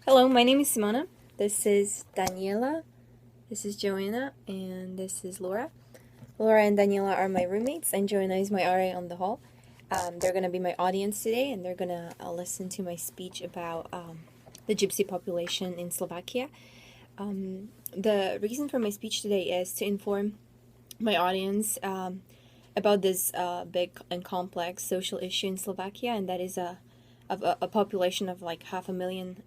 Hello, my name is Simona. This is Daniela. This is Joanna, and this is Laura. Laura and Daniela are my roommates, and Joanna is my RA on the hall. They're going to be my audience today, and they're going to listen to my speech about the gypsy population in Slovakia. The reason for my speech today is to inform my audience about this big and complex social issue in Slovakia, and that is a population of like 500,000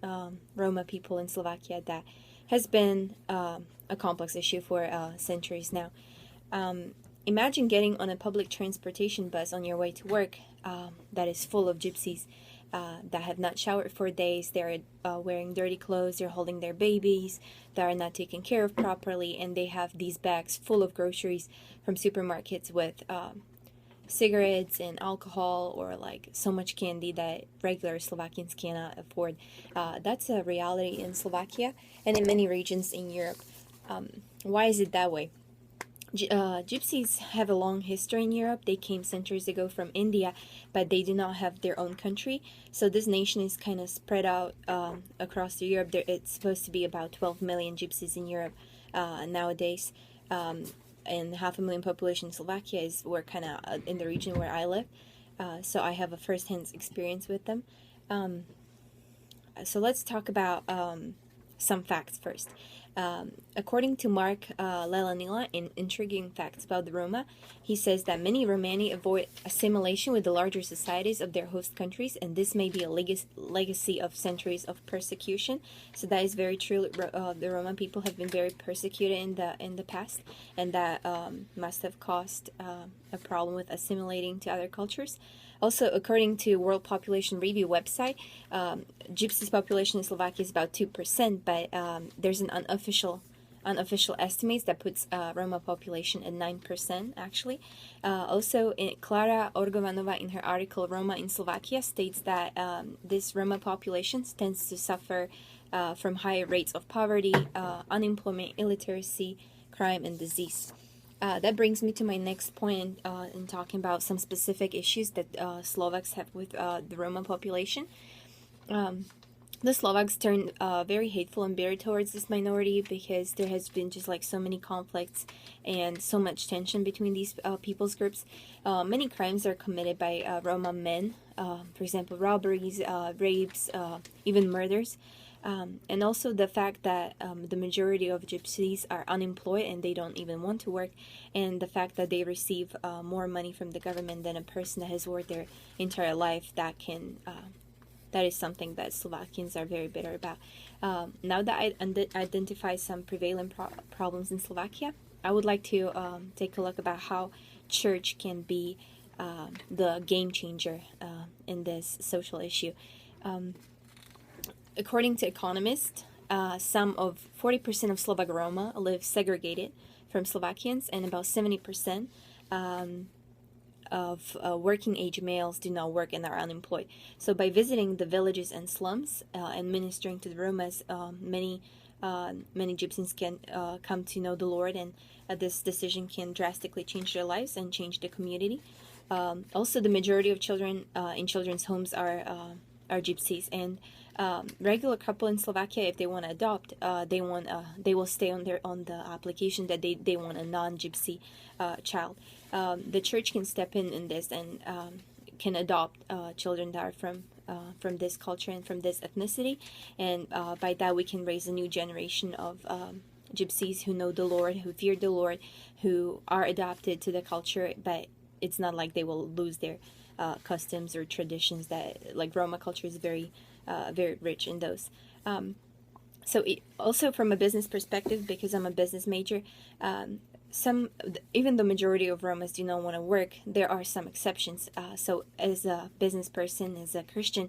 Roma people in Slovakia that has been a complex issue for centuries now. Imagine getting on a public transportation bus on your way to work that is full of gypsies that have not showered for days. They're wearing dirty clothes, they're holding their babies, that are not taken care of properly, and they have these bags full of groceries from supermarkets with cigarettes and alcohol, or like so much candy that regular Slovakians cannot afford. That's a reality in Slovakia and in many regions in Europe. Why is it that way? Gypsies have a long history in Europe. They came centuries ago from India, but they do not have their own country. So this nation is kind of spread out across Europe. It's supposed to be about 12 million gypsies in Europe nowadays. And 500,000 population in Slovakia is we're kind of in the region where I live. So I have a first-hand experience with them. So let's talk about some facts first. According to Mark Lelanila in Intriguing Facts About the Roma, he says that many Romani avoid assimilation with the larger societies of their host countries, and this may be a legacy of centuries of persecution. So that is very true. The Roma people have been very persecuted in the past, and that must have caused a problem with assimilating to other cultures. Also, according to World Population Review website, Gypsies population in Slovakia is about 2%, but there's an unofficial estimates that puts Roma population at 9%, actually. Also, Klara Orgovanova, in her article Roma in Slovakia, states that this Roma population tends to suffer from higher rates of poverty, unemployment, illiteracy, crime, and disease. That brings me to my next point in talking about some specific issues that Slovaks have with the Roma population. The Slovaks turned very hateful and bitter towards this minority because there has been just like so many conflicts and so much tension between these people's groups. Many crimes are committed by Roma men, for example, robberies, rapes, even murders. And also the fact that the majority of gypsies are unemployed and they don't even want to work, and the fact that they receive more money from the government than a person that has worked their entire life, that is something that Slovakians are very bitter about. Now that I identify some prevalent problems in Slovakia, I would like to take a look about how church can be the game changer in this social issue. According to economists, some of 40% of Slovak Roma live segregated from Slovakians, and about 70% of working age males do not work and are unemployed. So by visiting the villages and slums and ministering to the Romas, many gypsies can come to know the Lord, and this decision can drastically change their lives and change the community. Also, the majority of children in children's homes are gypsies, and regular couple in Slovakia, if they want to adopt, they will stay on the application that they want a non-gypsy child. The church can step in this and can adopt children that are from this culture and from this ethnicity, and by that we can raise a new generation of gypsies who know the Lord, who fear the Lord, who are adapted to the culture, but it's not like they will lose their customs or traditions. That like Roma culture is very rich in those. So also from a business perspective, because I'm a business major, even the majority of Romas do not want to work, there are some exceptions. So as a business person, as a Christian,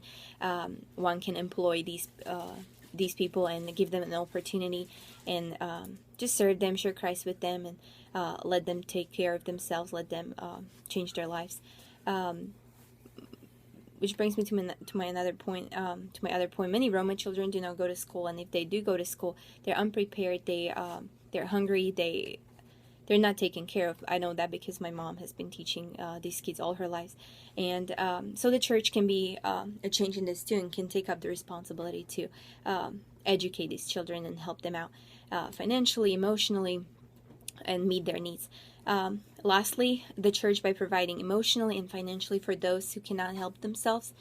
one can employ these people and give them an opportunity and just serve them, share Christ with them, and let them take care of themselves, let them change their lives. Which brings me to my other point. Many Roma children do not go to school, and if they do go to school, they're unprepared. They're hungry. They're they're not taken care of. I know that because my mom has been teaching these kids all her lives. And so the church can be a change in this too, and can take up the responsibility to educate these children and help them out financially, emotionally, and meet their needs. Lastly, the church, by providing emotionally and financially for those who cannot help themselves,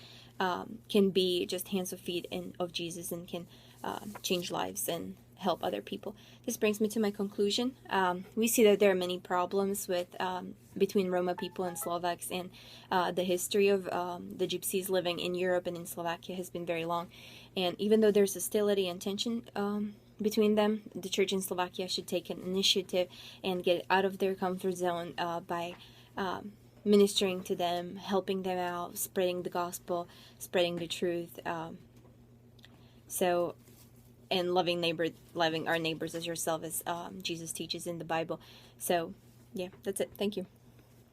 can be just hands and feet of Jesus, and can change lives and help other people. This brings me to my conclusion. We see that there are many problems with between Roma people and Slovaks, and the history of the Gypsies living in Europe and in Slovakia has been very long. And even though there's hostility and tension between them, the church in Slovakia should take an initiative and get out of their comfort zone by ministering to them, helping them out, spreading the gospel, spreading the truth. And loving our neighbors as yourself, as Jesus teaches in the Bible. So, yeah, that's it. Thank you.